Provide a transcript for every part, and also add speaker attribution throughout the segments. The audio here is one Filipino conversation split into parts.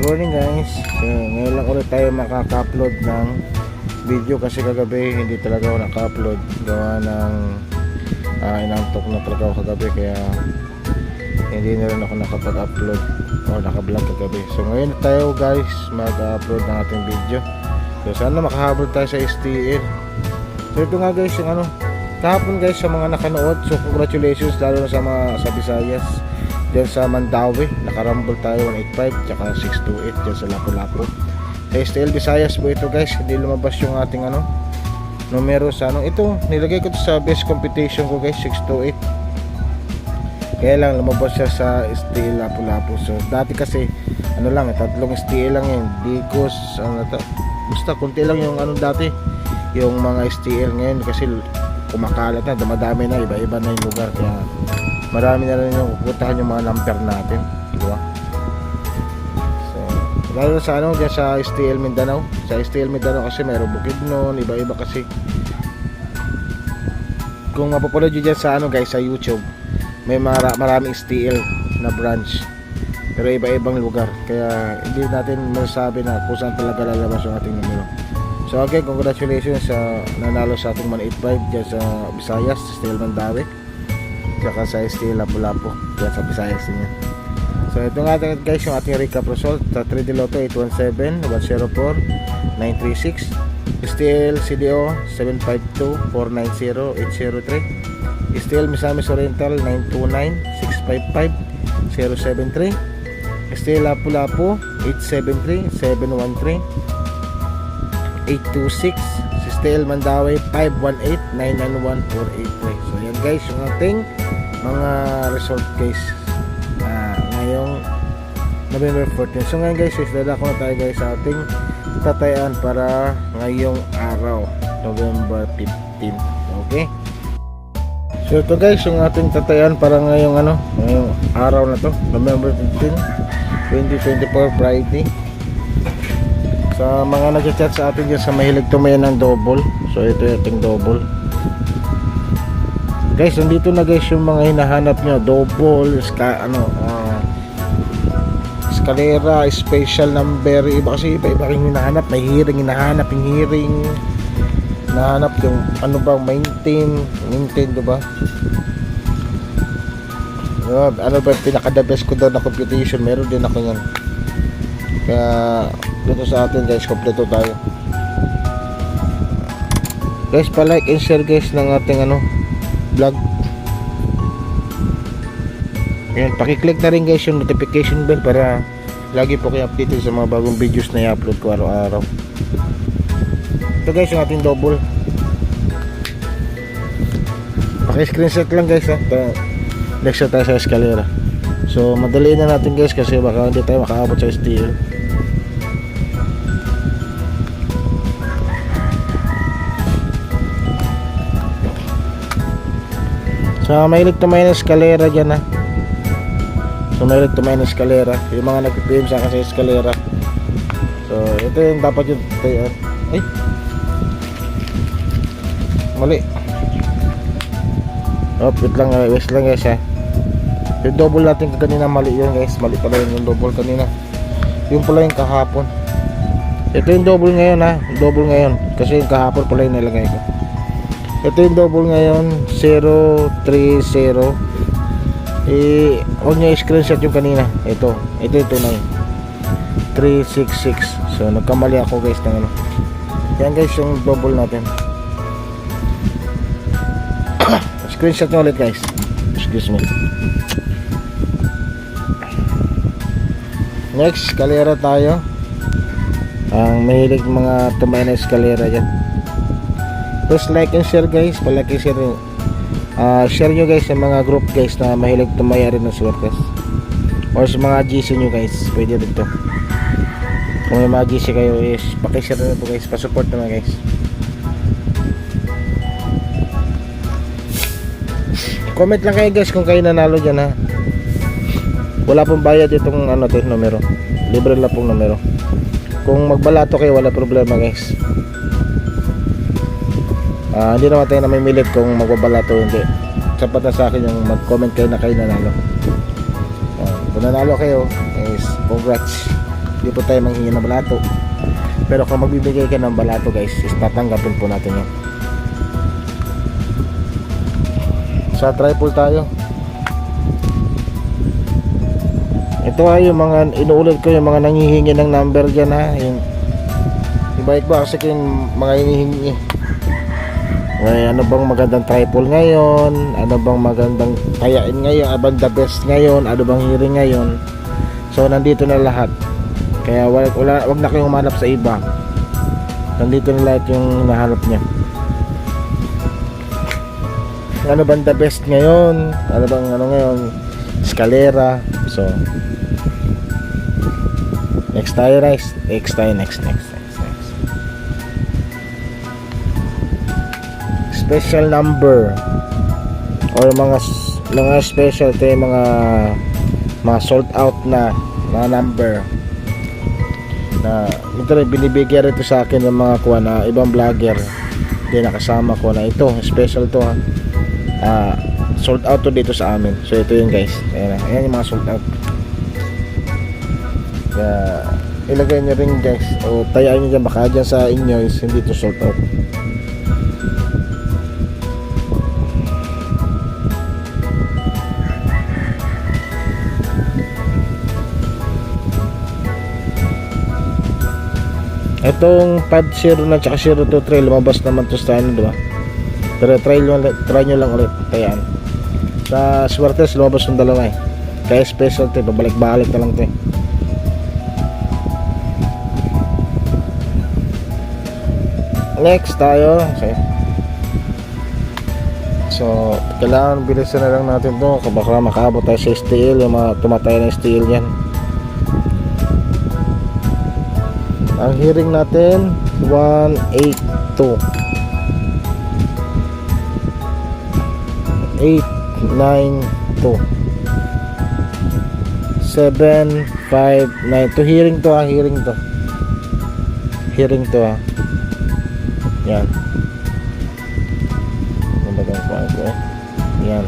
Speaker 1: morning guys. So, ngayon lang ulit tayo makaka-upload ng video kasi kagabi hindi talaga ako naka-upload gawa ng inantok na talaga ako kagabi, kaya hindi na rin ako nakapag-upload o naka-vlog kagabi. So ngayon tayo guys mag-upload ng ating video. So sana makahabol tayo sa STL. So ito nga guys yung kahapon guys sa mga nakanood, so congratulations lalo na sa mga sa Visayas dyan sa Mandaue. Nakarambol tayo 185 tsaka 628 dyan sa Lapu-Lapu. Sa STL Visayas po ito guys, hindi lumabas yung ating numero sa ito, nilagay ko to sa best competition ko guys, 628. Kaya lang lumabas siya sa STL Lapu-Lapu. So dati kasi lang, tatlong STL lang yun, Digos, basta konti lang yung dati yung mga STL. Ngayon kasi kumakalat na, dumadami na, iba-iba na yung lugar, kaya marami na rin yung pupuntahan yung mga number natin, diba? So lalo sa dyan sa STL Mindanao. Sa STL Mindanao kasi mayroong Bukidnon, iba-iba kasi. Kung mapapanood nyo dyan sa guys sa YouTube, may maraming STL na branch pero iba-ibang lugar, kaya hindi natin masasabi na kung saan talaga lalabas yung ating numero. So again, congratulations sa nanalo sa ating 185 dyan sa Visayas, STL Mandaue, saka sa STL Lapu-Lapu dyan sa Visayas din yan. So ito nga guys yung ating recap result sa 3D Lotto 817 104 936, STL CDO 752 490 803, STL Misamis Oriental 929 655 073, STL Lapu-Lapu 873 713 826, STL Mandaue 518 991 483. So yan guys yung ating mga result guys ngayong November 14. So ngayon guys, dadako na tayo guys sa ating tatayan para ngayong araw November 15. Okay, so ito guys yung ating tatayan para ngayong ngayong araw na to, November 15 2024 Friday. Sa mga nag-chat sa atin dyan sa mahilig tumayan ng double, so ito yung ating double guys. Nandito na guys yung mga hinahanap nyo, double, escalera, special number, iba kasi iba yung hinahanap. May hearing hinahanap, yung hearing hinahanap, yung maintain diba? Ba pinaka the best ko daw na computation, meron din ako yan. Kaya dito sa atin guys, kompleto tayo guys. Pa-like and share guys ng ating vlog. Ayan, pakiclick na rin guys yung notification bell para lagi po kayo updated sa mga bagong videos na i-upload ko araw-araw. Ito guys yung ating double, paki-screenshot lang guys next na tayo sa escalera. So madaliin na natin guys kasi baka hindi tayo makaabot sa STL. So mahilig tumayo ng eskalera dyan so mahilig tumayo ng eskalera yung mga nag-PM sa akin sa eskalera. So ito yung dapat yung ay mali, wait lang guys yung double natin kanina mali yun guys, mali pala yung double kanina, yung pala yung kahapon. Ito yung double ngayon double ngayon kasi yung kahapon pala yung nilagay ko. Ito yung double ngayon 030. Huwag nyo i-screenshot yung kanina. Ito na yun 366. So nagkamali ako guys ng yan guys yung double natin. Screenshot nyo ulit guys, excuse me. Next, eskalera tayo. Ang mahilig mga tumayo na eskalera dyan, please like and share guys, palike and share share nyo guys sa mga group guys na mahilig tumaya rin ng swertes, or sa mga GC nyo guys, pwede rin to. Kung may mga GC kayo is pakishare na po guys, pasupport naman guys. Comment lang kayo guys kung kayo nanalo dyan wala pong bayad itong numero, libre lang pong numero. Kung magbalato kayo wala problema guys. Hindi naman tayo na may milit kung magbabalato hindi. Sapat na sa akin yung mag-comment kayo na kayo nanalo. Kung nanalo kayo is congrats. Hindi po tayo manghingi ng balato. Pero kung magbibigay ka ng balato guys, is tatanggapin po natin yan. Sa tripod tayo. Ito ay yung mga inuulit ko, yung mga nanghihingi ng number dyan ha. Yung ibalik ba kasi yung mga hinihingi. Ay, ano bang magandang tripod ngayon? Ano bang magandang tayain ngayon? Ano bang the best ngayon? Ano bang hearing ngayon? So nandito na lahat. Kaya wag na kayong humanap sa iba. Nandito na lahat yung nahanap niya. Ano bang the best ngayon? Ano bang ano ngayon? Escalera. So next tayo guys. Next. Special number or mga special ito yung mga sold out na number na ito rin binibigyan rito sa akin ng mga kuha na ibang vlogger. Hindi nakasama ko na ito special to ha. Sold out to dito sa amin. So ito yun guys. Ayan yung mga sold out. Kaya ilagay nyo rin guys o tayaan nyo dyan, baka dyan sa inyo is hindi to sold out. Itong 5.0 na tsaka 0.2 try lumabas naman to sa ano, diba? Pero try nyo lang ulit tayaan. Sa Swertes lumabas yung dalawa kaya special to, babalik-balik na lang to Next tayo. So kailangan bilisan na lang natin to, baka makaabot tayo sa STL, yung mga tumatay na STL yan. Ang hearing natin 182 892 759 to hearing to yan. Nalagang ko ito yan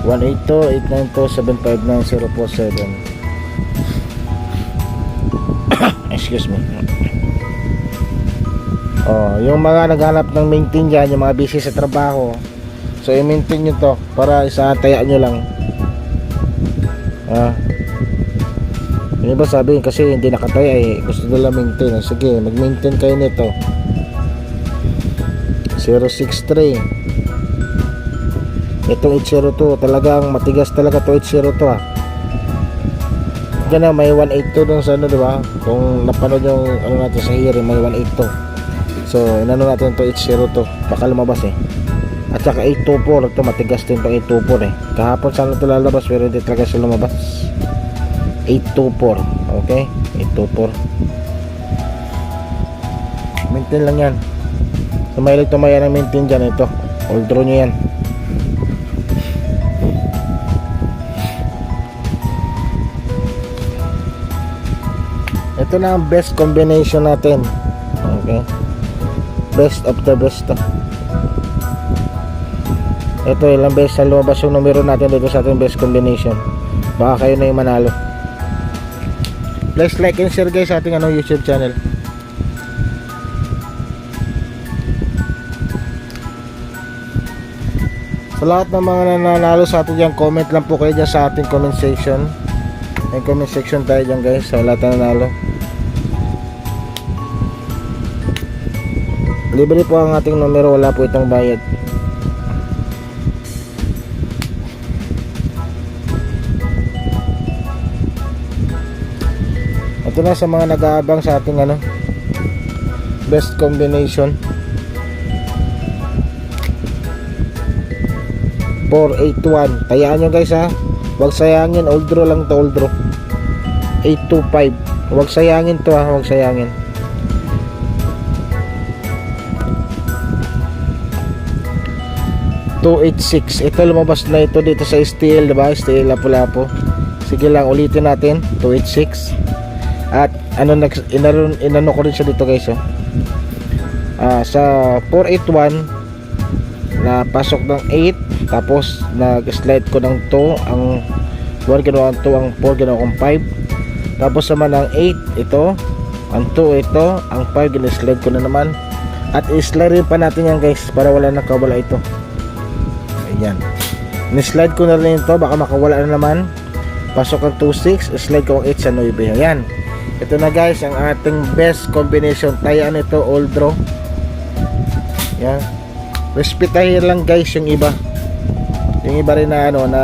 Speaker 1: 182 892 759 047. Excuse me. Yung mga naghanap ng maintain dyan, yung mga busy sa trabaho, so i-maintain nyo to para isataya nyo lang. Yung iba sabihin kasi hindi nakataya gusto nila maintain. Sige, mag-maintain kayo nito. 063 itong 802 talagang matigas talaga to 802 Diyan na may 182 dun sa ano, diba? Kung napanood yung ano natin sa hearing, may 182. So inano natin to 802 baka lumabas at saka 824 ito matigas din to 824 kahapon sana ito lalabas pero hindi talaga siya lumabas. 824 okay, 824 maintain lang yan. So mahilig tumaya ng maintain dyan, ito old draw nyo yan. Ito na ang best combination natin. Okay, best of the best to. Ito ilang beses na lumabas yung numero natin dito sa ating best combination. Baka kayo na yung manalo. Please like and share guys sa ating YouTube channel. Sa lahat ng mga nanalo sa atin dyan, comment lang po kayo dyan sa ating comment section. May comment section tayo dyan guys sa lahat na nanalo. Libre po ang ating numero, wala po itong bayad. Ito na sa mga nag-aabang sa ating best combination. 481. Tayaan nyo guys huwag sayangin, old draw lang to, old draw. 825. Huwag sayangin to huwag sayangin. .286. Ito lumabas na ito dito sa STL, diba? STL Lapu-Lapu. Sige lang, ulitin natin. 286. At inano ko rin siya dito guys sa 481 na pasok ng 8, tapos nag-slide ko ng 2, ang 1 ginawa ang 2, ang 4 ginawa kong Tapos naman ang 8 ito, ang 2 ito, ang 5 gina-slide ko na naman. At i-slide rin pa natin yan guys para wala na kawala ito. Ayan. Ni-slide ko na rin ito, baka makawala na naman. Pasok ang 2-6, slide ko ang 8 sa 9. Ayan. Ito na guys ang ating best combination. Tayaan ito all draw. Ayan. Respetahin lang guys yung iba. Yung iba rin na ano na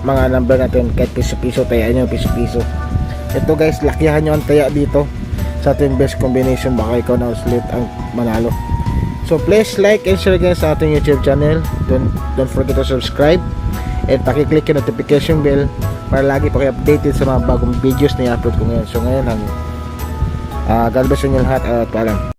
Speaker 1: mga number natin kahit piso-piso, tayaan nyo piso-piso. Ito guys, lakihan nyo ang taya dito sa ating best combination, baka ikaw na ulit ang manalo. So please like and share guys sa ating YouTube channel. Don't forget to subscribe and pakiclick yung notification bell para lagi po kayo updated sa mga bagong videos na i-upload ko ngayon. So ngayon, God bless inyo lahat at paalam.